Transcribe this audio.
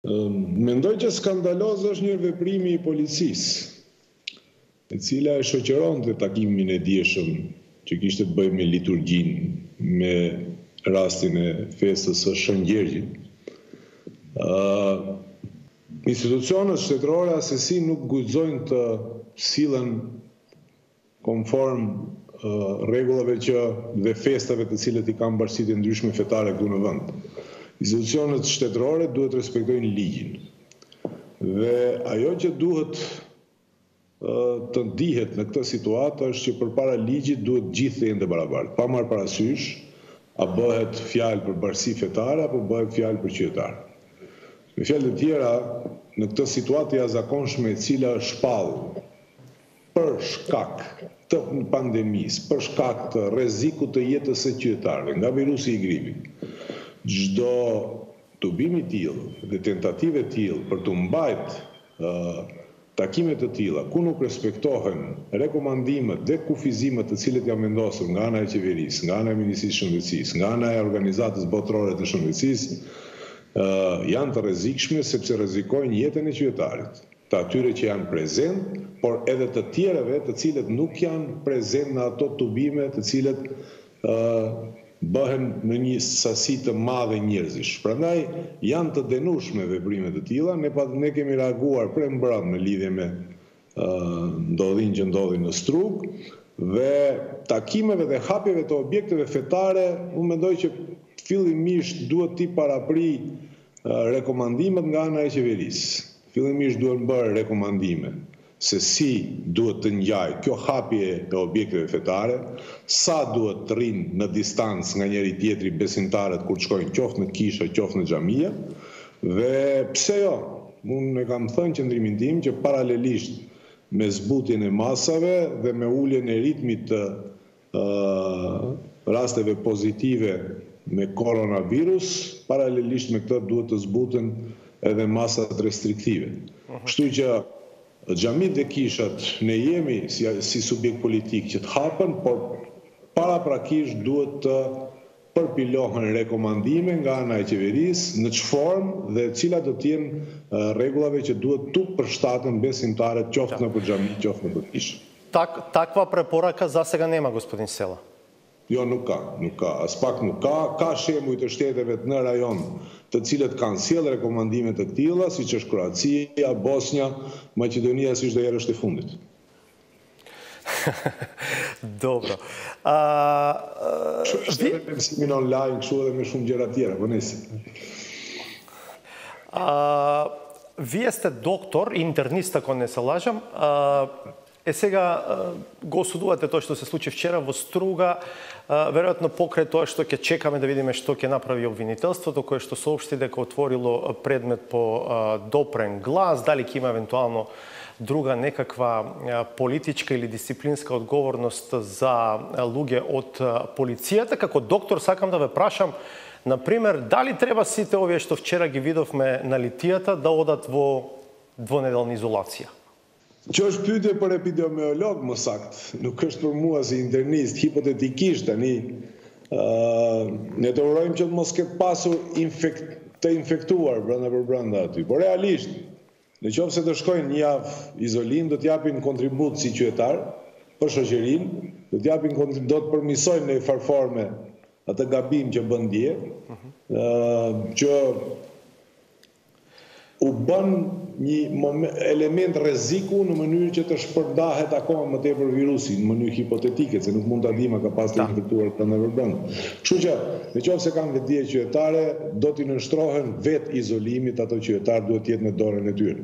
Mendoj që skandaloz është një veprimi i policisë, e cila e shoqëronte takimin e dieshëm që kishte të bëjë me liturgjinë, me rastin e festës së Shëngjergjit. Institucionet shtetërore asesi nuk guxojnë të sillen konform rregullave dhe festave të cilët i kanë bashkësitë ndryshme fetare këtu në vend. Institucionet shtetërore duhet të respektojnë ligjin. Dhe ajo që duhet të ndihet në këtë situatë është që përpara ligjit duhet gjithë të jenë të barabartë, pa marrë parasysh a bëhet fjalë për bashkësi fetare apo bëhet fjalë për qytetar. Me fjalë të tjera, në këtë situatë të jashtëzakonshme e cila është shpallur për shkak të pandemisë, për shkak të rrezikut të jetës së qytetarëve nga virusi i gripit, çdo tubim i tillë dhe tentative të tillë për të mbajtur takime të tilla ku nuk respektohen rekomandimet dhe kufizimet të cilët janë vendosur nga ana e qeverisë, nga ana e Ministrisë së Shëndetësisë, nga ana e Organizatës Botërore të Shëndetësisë, janë të rrezikshme sepse rrezikojnë jetën e qytetarit, të atyre që janë prezent, por edhe të tjerëve të cilët nuk janë prezent në ato tubime të cilët bëhen në një sasi të madhe njerëzish. Prandaj janë të dënueshme veprimet e tilla, ne kemi reaguar prembrëm në lidhje me ndodhin që ndodhi në Strug dhe takimeve dhe hapjeve të objekteve fetare, unë mendoj që fillimisht duhet t'i parapri rekomandimet nga ana e qeverisë. Fillimisht duhet bërë rekomandime se si duhet të ngjajë kjo hapje e objekteve fetare, sa duhet të rrinë në distancë nga njëri tjetri besimtarët kur shkojnë qoftë në kisha, qoftë në xhamia, dhe pse jo, unë e kam thënë qëndrimin tim që paralelisht me zbutjen e masave dhe me uljen e ritmit të rasteve pozitive me koronavirus, paralelisht me këtë duhet të zbuten edhe masat restriktive. Kështu që xhamit dhe kishat ne jemi si subjekt politik që të hapen, por paraprakisht duhet të përpilohen rekomandime nga ana e qeverisë në çfarë formë dhe cilat do të jenë rregullave që duhet tu përshtaten besimtarët qoftë në xhami, qoftë në kishë. Takva preporaka za сега nema, господин Sela. Jo, nuk ka, as pak nuk ka. Ka shembuj të shteteve në rajon të cilët kanë sjellë rekomandime të tilla, siç është Kroacia, Bosnia, Maqedonia, si çdo herë është e fundit. Dobro. Kështu edhe me mësimin online, kështu edhe me shumë gjëra tjera, po nisi. Вие сте доктор, интернист, ако не се лажам. Сега го осудувате тоа што се случи вчера во Струга, веројатно покрај тоа што ќе чекаме да видиме што ќе направи обвинителството, кое што соопшти дека отворило предмет по допрен глас, дали ќе има евентуално друга некаква политичка или дисциплинска одговорност за луѓе од полицијата. Како доктор сакам да ве прашам, например, дали треба сите овие што вчера ги видовме на литијата да одат во двонеделна изолација? Që është pyetje për epidemiolog më saktë, nuk është për mua si internist, hipotetikisht tani ne të urojmë që të mos ketë pasur të infektuar brenda aty, por realisht, në qoftë se të shkojnë një javë izolim, do t'japin kontribut si qytetar për shoqërinë, do të përmirësojnë në farforme atë gabim që bën dje, që u bën një element rreziku në mënyrë që të shpërndahet akoma më tepër virusi, në mënyrë hipotetike, se nuk mund ta dimë ka pas të infektuar kanë vërbrend. Kështu që, nëse kanë vetdije qytetare, do t'i nënshtrohen vetë izolimit, ato qytetar duhet të jetë në dorën e tyre.